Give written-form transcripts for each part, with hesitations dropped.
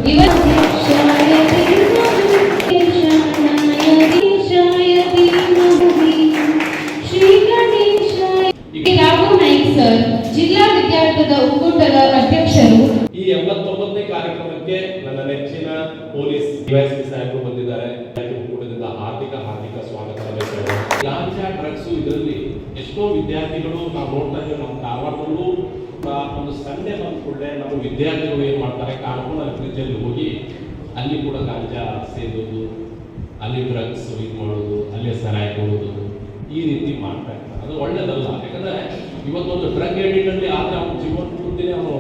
ಜಿಲ್ಲಾ ವಿದ್ಯಾರ್ಥಿಗಳ ಒಕ್ಕೂಟದ ಅಧ್ಯಕ್ಷರು. ಈ 89ನೇ ಕಾರ್ಯಕ್ರಮಕ್ಕೆ ನನ್ನ ನೆಚ್ಚಿನ ಪೊಲೀಸ್ ಡಿವೈಎಸ್ಪಿ ಸಾಹೇಬರು ಬಂದಿದ್ದಾರೆ. ಒಕ್ಕೂಟದಿಂದ ಹಾರ್ದಿಕ ಸ್ವಾಗತ. ಗಾಂಜಾ ಡ್ರಗ್ಸ್ ಇದರಲ್ಲಿ ಎಷ್ಟೋ ವಿದ್ಯಾರ್ಥಿಗಳು ನಾವು ನೋಡ್ತಾ ಇದ್ದೇವೆ. ನಮ್ಮ ಕಾರವಾರದಲ್ಲೂ ಒಂದು ಸಂಡೆ ಬಂದ ಕೂಡಲೇ ನಮ್ಮ ವಿದ್ಯಾರ್ಥಿಗಳು ಏನ್ ಮಾಡ್ತಾರೆ, ಕಾರ್ಕಳ ಬ್ರಿಡ್ಜಲ್ಲಿ ಹೋಗಿ ಅಲ್ಲಿ ಕೂಡ ಗಾಂಜಾ ಸೇದೋದು, ಅಲ್ಲಿ ಡ್ರಗ್ಸ್ ಇದು ಮಾಡೋದು, ಅಲ್ಲಿ ಸರಾಯಿ ಕೊಡೋದು, ಈ ರೀತಿ ಮಾಡ್ತಾ ಇರ್ತಾರೆ. ಅದು ಒಳ್ಳೇದಲ್ಲ. ಯಾಕಂದ್ರೆ ಇವತ್ತೊಂದು ಡ್ರಗ್ ಎಡಿಟ್ ಅಲ್ಲಿ ಆದ್ರೆ ಅವನ ಜೀವನ ಪೂರ್ತಿನೇ ಅವನು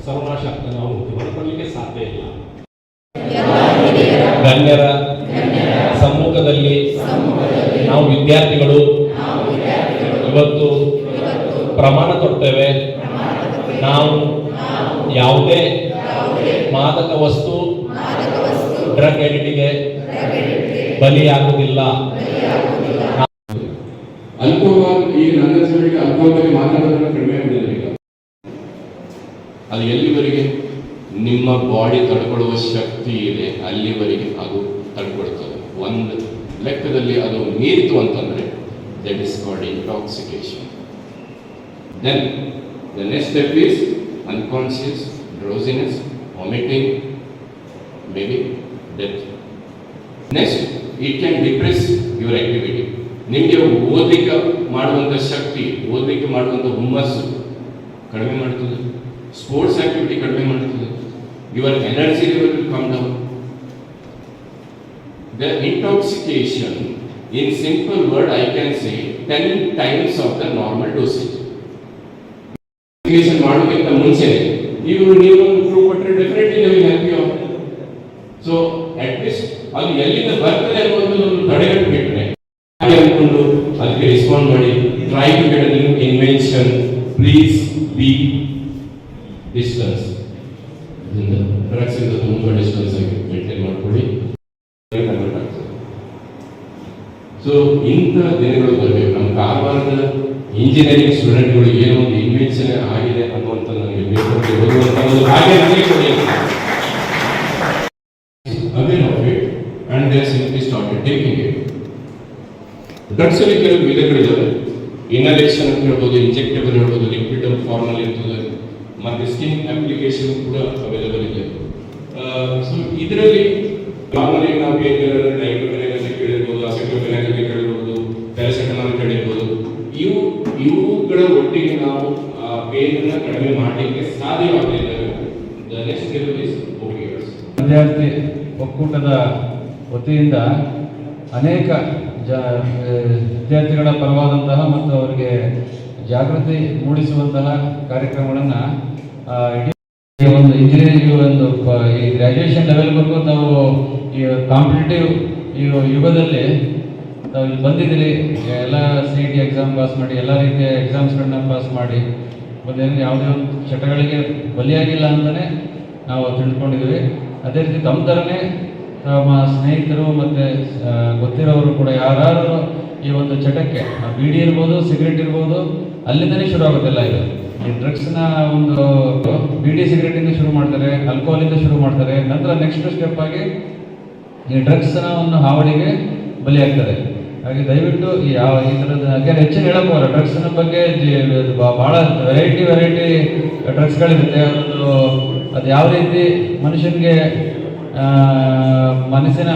ಸರ್ವನಾಶ ಆಗ್ತಾನೆ, ಅವನು ಹೊರಬರಲಿಕ್ಕೆ ಸಾಧ್ಯ ಇಲ್ಲ. ಗಣ್ಯರ ಸಮ್ಮುಖದಲ್ಲಿ ನಾವು ವಿದ್ಯಾರ್ಥಿಗಳು ಇವತ್ತು ಪ್ರಮಾಣ ಕೊಡ್ತೇವೆ. ನಾವು ಯಾವುದೇ ಮಾದಕ ವಸ್ತು ಡ್ರಗ್ ಎಡಿಟಿಗೆ ಬಲಿಯಾಗುವುದಿಲ್ಲ. ಆಲ್ಕೋಹಾಲ್ ಈಗ ನನ್ನ ಹೆಸರಿಗೆ ಆಲ್ಕೋಹಾಲ್ ಮಾತಾಡೋದನ್ನು ಕಡಿಮೆ ಮಾಡಿದ್ದಾರೆ. ಈಗ ಅದು ಎಲ್ಲಿವರೆಗೆ ನಿಮ್ಮ ಬಾಡಿ ತಡ್ಕೊಳ್ಳುವ ಶಕ್ತಿ ಇದೆ ಅಲ್ಲಿವರೆಗೆ ಅದು ತಡ್ಕೊಳ್ತದೆ. ಒಂದು ಲೆಕ್ಕದಲ್ಲಿ ಅದು ಮೀರಿತು ಅಂತಂದ್ರೆ that is called intoxication. Then the next step is unconscious drowsiness, vomiting, maybe death. Next it can depress your activity. ನಿಮಗೆ ಓದಲಿಕ್ಕೆ ಮಾಡುವಂಥ ಶಕ್ತಿ, ಓದಲಿಕ್ಕೆ ಮಾಡುವಂಥ ಹುಮ್ಮಸ್ಸು ಕಡಿಮೆ ಮಾಡ್ತದೆ. ಸ್ಪೋರ್ಟ್ಸ್ ಆಕ್ಟಿವಿಟಿ ಕಡಿಮೆ ಮಾಡ್ತದೆ. Your energy level will come down. The intoxication in simple word I can say 10 times of the normal dosage. ಮಾಡೋದಕ್ಕಿಂತ ಮುಂಚೆ ನೀವು ಪ್ರೂವ್ ಕೊಟ್ಟರೆ definitely they will help you. So at least ಅದು ಎಲ್ಲಿಂದ ಬರ್ತದೆ ಅನ್ನೋದು ತಡೆಗಟ್ಟು ಬಿಟ್ಟರೆ ಅನ್ಕೊಂಡು ಅದಕ್ಕೆ ರೆಸ್ಪಾಂಡ್ ಮಾಡಿ. Try to get a new invention. Please be distance. Drugs ಇಂದ ತುಂಬಾ ಡಿಸ್ಟೆನ್ಸ್ ಆಗಿ ಮೇಂಟೈನ್ ಮಾಡ್ಕೊಳ್ಳಿ. ಸೊ ಇಂಥ ದಿನಗಳು ಬರಬೇಕು. ನಮ್ಮ ಕಾರವಾರದ ಇಂಜಿನಿಯರಿಂಗ್ ಸ್ಟೂಡೆಂಟ್ಗಳು ಏನೋ ಒಂದು ಇನ್ವೆನ್ಷನ್ ಆಗಿದೆ ಅನ್ನುವಂಥ ನನಗೆ ಓದುವಂಥ ಒಂದು ಭಾಗ್ಯ ನನಗೆ ಕೊಡಿ. Aware of it and they simply started taking it. Drugs ಅಲ್ಲಿ ಕೆಲವು ವಿಧಗಳಿದ್ದಾವೆ. ಇನಲೇಷನ್ ಅಂತ ಹೇಳ್ಬೋದು, ಇಂಜೆಕ್ಟೇಬಲ್ ಹೇಳ್ಬೋದು, ಲಿಕ್ವಿಡ್ ಫಾರ್ಮಲ್ಲಿ ಇರ್ತದೆ, ಮತ್ತೆ ಸ್ಕಿನ್ ಅಪ್ಲಿಕೇಶನ್ ಕೂಡ ಅವೈಲೇಬಲ್ ಇದೆ. ಸೊ ಇದರಲ್ಲಿ ನಾರ್ಮಲಿ ನಾವು ಡೈಕ್ಲೋಫೆನಾಕ್ ಕೇಳಿರ್ಬೋದು, ಅಸೆಟೋಫೆನಾಕ್ ಕೇಳಿರ್ಬೋದು, ಪ್ಯಾರಾಸಿಟಮಾಲ್ ಕೇಳಿರ್ಬೋದು. ಇವುಗಳ ಒಟ್ಟಿಗೆ ನಾವು ಆ ಪೇನ್ ಕಡಿಮೆ ಮಾಡಲಿಕ್ಕೆ ಸಾಧ್ಯವಾಗಲಿಲ್ಲ. The next step is opioids. ವಿದ್ಯಾರ್ಥಿ ಒಕ್ಕೂಟದ ವತಿಯಿಂದ ಅನೇಕ ವಿದ್ಯಾರ್ಥಿಗಳ ಪರವಾದಂತಹ ಮತ್ತು ಅವರಿಗೆ ಜಾಗೃತಿ ಮೂಡಿಸುವಂತಹ ಕಾರ್ಯಕ್ರಮಗಳನ್ನು ಇಡೀ ಒಂದು ಇಂಜಿನಿಯರಿಂಗ್ ಒಂದು ಈ ಗ್ರ್ಯಾಜುಯೇಷನ್ ಲೆವೆಲ್ವರೆಗೂ ನಾವು ಈ ಕಾಂಪಿಟೇಟಿವ್ ಈ ಯುಗದಲ್ಲಿ ನಾವು ಇಲ್ಲಿ ಬಂದಿದ್ದೀರಿ. ಎಲ್ಲ CET ಎಕ್ಸಾಮ್ ಪಾಸ್ ಮಾಡಿ, ಎಲ್ಲ ರೀತಿಯ ಎಕ್ಸಾಮ್ಸ್ಗಳನ್ನ ಪಾಸ್ ಮಾಡಿ ಬಂದೇನು ಯಾವುದೇ ಒಂದು ಚಟಗಳಿಗೆ ಬಲಿಯಾಗಿಲ್ಲ ಅಂತಲೇ ನಾವು ತಿಳ್ಕೊಂಡಿದ್ದೀವಿ. ಅದೇ ರೀತಿ ತಮ್ಮ ಥರನೇ ನಮ್ಮ ಸ್ನೇಹಿತರು ಮತ್ತು ಗೊತ್ತಿರೋರು ಕೂಡ ಯಾರು ಈ ಒಂದು ಚಟಕ್ಕೆ ಬೀಡಿ ಇರ್ಬೋದು, ಸಿಗರೇಟ್ ಇರ್ಬೋದು, ಅಲ್ಲಿಂದನೇ ಶುರು ಆಗುತ್ತಿಲ್ಲ. ಇದು ಈ ಡ್ರಗ್ಸ್ನ ಒಂದು ಬೀಡಿ ಸಿಗರೇಟಿಂದ ಶುರು ಮಾಡ್ತಾರೆ, ಆಲ್ಕೋಹಾಲಿಂದ ಶುರು ಮಾಡ್ತಾರೆ. ನಂತರ ನೆಕ್ಸ್ಟ್ ಸ್ಟೆಪ್ ಆಗಿ ಈ ಡ್ರಗ್ಸ್ನ ಒಂದು ಹಾವಳಿಗೆ ಬಲಿಯಾಗ್ತಾರೆ. ಹಾಗೆ ದಯವಿಟ್ಟು ಈ ಥರದ ಹಾಗೆ ಹೆಚ್ಚಿನ ಹೇಳೋಕ್ಕೋಲ್ಲ. ಡ್ರಗ್ಸ್ನ ಬಗ್ಗೆ ಭಾಳ ವೆರೈಟಿ ಡ್ರಗ್ಸ್ಗಳಿರುತ್ತೆ. ಅದು ಯಾವ ರೀತಿ ಮನುಷ್ಯನಿಗೆ ಮನಸ್ಸಿನ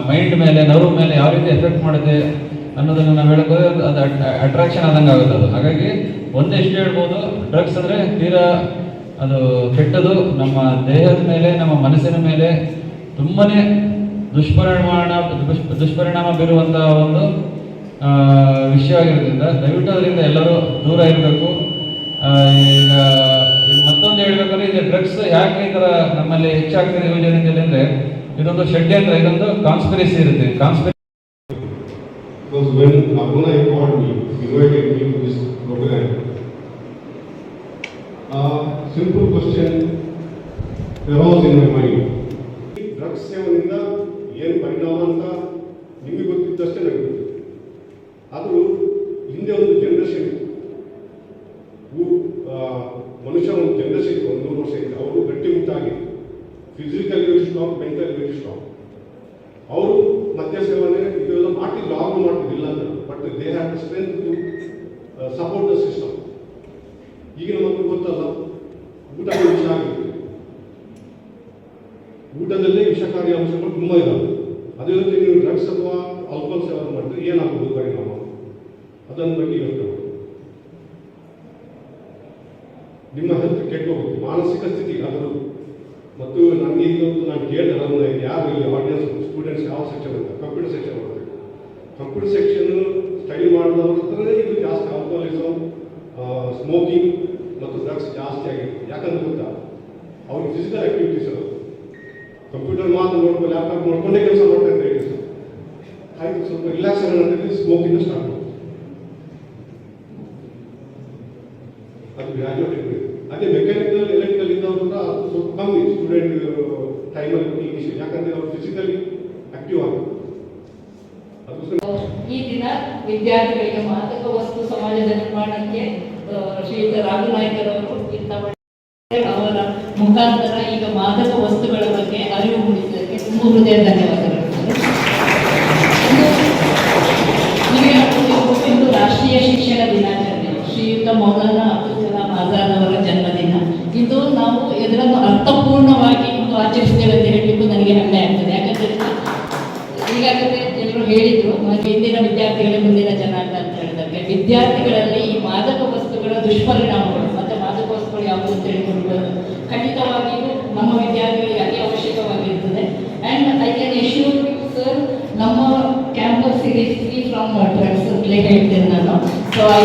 ಮೈಂಡ್ ಮೇಲೆ, ನರ್ವ್ ಮೇಲೆ ಯಾವ ರೀತಿ ಎಫೆಕ್ಟ್ ಮಾಡುತ್ತೆ ಅನ್ನೋದನ್ನು ನಾವು ಹೇಳೋಕೆ ಅದು ಅಟ್ರಾಕ್ಷನ್ ಆದಂಗೆ ಆಗುತ್ತೆ ಅದು. ಹಾಗಾಗಿ ಒಂದೆಷ್ಟು ಹೇಳ್ಬೋದು, ಡ್ರಗ್ಸ್ ಅಂದರೆ ತೀರಾ ಅದು ಕೆಟ್ಟದು. ನಮ್ಮ ದೇಹದ ಮೇಲೆ, ನಮ್ಮ ಮನಸ್ಸಿನ ಮೇಲೆ ತುಂಬಾ ದುಷ್ಪರಿಣಾಮ ಬೀರುವಂಥ ಒಂದು ವಿಷಯವಾಗಿರೋದ್ರಿಂದ ದಯವಿಟ್ಟು ಅದರಿಂದ ಎಲ್ಲರೂ ದೂರ ಇರಬೇಕು. ಈಗ ಮತ್ತೊಂದು ಹೇಳ್ಬೇಕಂದ್ರೆ ಇದು ಡ್ರಗ್ಸ್ ಯಾಕೆ ಈ ಥರ ನಮ್ಮಲ್ಲಿ ಹೆಚ್ಚಾಗ್ತಿದೆ ಯುವಜನತೆಯಲ್ಲಿ ಅಂದರೆ ಇದೊಂದು ಷಡ್ಯಂತ್ರ, ಇದೊಂದು ಕಾನ್ಸ್ಪಿರಸಿ ಇರುತ್ತೆ. Simple question ಅರೌಸ್ in my mind. Drugs ಸೇವನೆಯಿಂದ ಏನು ಪರಿಣಾಮ ಅಂತ ನಿಮಗೆ ಗೊತ್ತಿದ್ದಷ್ಟೇ ನನಗೆ ಗೊತ್ತಿತ್ತು. ಆದರೂ ಹಿಂದೆ ಒಂದು ಜನರೇಷನ್ ಇತ್ತು, ಮನುಷ್ಯ ಒಂದು ಜನರೇಷನ್ ಇತ್ತು, 100 ವರ್ಷ ಇತ್ತು. ಅವರು ಗಟ್ಟಿಮುಟ್ಟಾಗಿ physically very strong, mentally very strong. ಅವರು ಮದ್ಯ ಸೇವನೆ ಇದೆಲ್ಲ ಮಾಡ್ತಿದ್ರು, ಆಗಲೂ ಮಾಡ್ತಿದ್ದಿಲ್ಲ ಅಂತ, but they have the strength to support the system. ಈಗಿನ ಮಕ್ಕಳು ಗೊತ್ತಲ್ಲ, ಊಟಕ್ಕೆ ವಿಷ ಆಗಿರುತ್ತೆ, ಊಟದಲ್ಲೇ ವಿಷಕಾರಿ ಅಂಶಗಳು ತುಂಬ ಇದ್ದಾವೆ. ಅದೇ ಜೊತೆ ನೀವು ಡ್ರಗ್ಸ್ ಅಥವಾ ಆಲ್ಕೋಹಾಲ್ ಸೇವನೆ ಮಾಡಿದ್ರೆ ಏನಾಗ್ಬೋದು ಪರಿಣಾಮ, ಅದನ್ನ ಬಗ್ಗೆ ಯೋಚನೆ ಮಾಡಿ. ನಿಮ್ಮ ಹೆಲ್ತ್ ಕೆಟ್ಟೋಗುತ್ತೆ, ಮಾನಸಿಕ ಸ್ಥಿತಿ ಅದರದ್ದು. ಮತ್ತು ನನಗೆ ಇವತ್ತು ನಾನು ಕೇಳಿದೆ, ನನ್ನ ಯಾರು ಇಲ್ಲಿ ಆಡಿಯನ್ಸ್ ಸ್ಟೂಡೆಂಟ್ಸ್ ಯಾವ ಸೆಕ್ಷನ್ ಅಂತ, ಕಂಪ್ಯೂಟರ್ ಸೆಕ್ಷನ್ ಬರುತ್ತೆ. ಕಂಪ್ಯೂಟರ್ ಸೆಕ್ಷನ್ ಸ್ಟಡಿ ಮಾಡಿದವ್ರ ಹತ್ರನೇ ಇದು ಜಾಸ್ತಿ ಆಲ್ಕೋಹಾಲಿಸಮ್, ಸ್ಮೋಕಿಂಗ್ ಮತ್ತು ಡ್ರಗ್ಸ್ ಜಾಸ್ತಿ ಆಗಿದೆ. ಯಾಕಂದ್ರೆ ಗೊತ್ತಾ, ಅವ್ರಿಗೆ ಫಿಸಿಕಲ್ ಆಕ್ಟಿವಿಟೀಸ್ ಅದು, ಕಂಪ್ಯೂಟರ್ ಮಾತ್ರ ನೋಡ್ಕೊಂಡು ಲ್ಯಾಪ್ಟಾಪ್ ನೋಡ್ಕೊಂಡೇ ಕೆಲಸ ಮಾಡ್ತಾ ಇದ್ದಾರೆ. ಆಯ್ತು, ಸ್ವಲ್ಪ ರಿಲ್ಯಾಕ್ಸ್ ಆಗೋಣ ಅಂತೇಳಿ ಸ್ಮೋಕಿಂಗ್ ಸ್ಟಾರ್ಟ್ ಮಾಡ್ತಾರೆ. ಅದು ಗ್ರಾಜುಯೇಟ್ ಇರಬೇಕು. ಅದೇ ಮೆಕ್ಯಾನಿಕಲ್ ಎಲೆಕ್ಟ್ರಿಕಲ್ ಇದ್ದವರು ಕೂಡ ಅದು ಸ್ವಲ್ಪ ಕಮ್ಮಿ ಸ್ಟೂಡೆಂಟ್ ಟೈಮಲ್ಲಿ ಇಶ್ಯೂ, ಯಾಕಂದರೆ ಅವರು ಫಿಸಿಕಲಿ ಆಕ್ಟಿವ್ ಆಗಿದೆ. ಈ ದಿನ ವಿದ್ಯಾರ್ಥಿಗಳಿಗೆ ಮಾದಕ ವಸ್ತು ಸಮಾಜದ ನಿರ್ಮಾಣಕ್ಕೆ ಶ್ರೀಯುತ ರಾಘುನಾಯ್ಕರವರು ಅವರ ಮುಖಾಂತರ ಈಗ ಮಾದಕ ವಸ್ತುಗಳ ಬಗ್ಗೆ ಅರಿವು ಮೂಡಿಸಲಿಕ್ಕೆ ತುಂಬ ಹೃದಯ ಧನ್ಯವಾದಗಳು. ಇಂದು ರಾಷ್ಟ್ರೀಯ ಶಿಕ್ಷಣ ದಿನಾಚರಣೆ, ಶ್ರೀಯುತ ಮೌಲಾನಾ ಅಬ್ದುಲ್ ಕಲಾಂ ಆಜಾದ್ ಅವರ ಜನ್ಮದಿನ. ಇದು ನಾವು ಇದನ್ನು ಅರ್ಥಪೂರ್ಣವಾಗಿ ಆಚರಿಸ್ತೇವೆ ಅಂತ ಹೇಳಲಿಕ್ಕೂ ನನಗೆ ಹೆಮ್ಮೆ ಆಗ್ತದೆ. ಯಾಕಂದರೆ ಈಗಾಗಲೇ ಎಲ್ಲರೂ ಹೇಳಿದ್ರು, ಇಂದಿನ ವಿದ್ಯಾರ್ಥಿಗಳೇ ಮುಂದಿನ ಜನಾಂಗ ಅಂತ ಹೇಳಿದಾಗ ವಿದ್ಯಾರ್ಥಿಗಳಲ್ಲಿ ಈ ಮಾದಕ ವಸ್ತುಗಳ ದುಷ್ಪರಿಣಾಮಗಳು ಮತ್ತು ಮಾದಕ ವಸ್ತುಗಳು ಯಾವುದು ಅಂತ ಹೇಳಿಕೊಂಡು ಖಂಡಿತವಾಗಿಯೂ ನಮ್ಮ ವಿದ್ಯಾರ್ಥಿಗಳಿಗೆ ಅತಿ ಅವಶ್ಯಕವಾಗಿರ್ತದೆ. And I can assure you sir, ನಮ್ಮ ಕ್ಯಾಂಪಸ್ ಇದೆ ಫ್ರೀ ಫ್ರಮ್ ಡ್ರಗ್ಸ್ ಅಂತ ಹೇಳ್ತೇನೆ ನಾನು. So I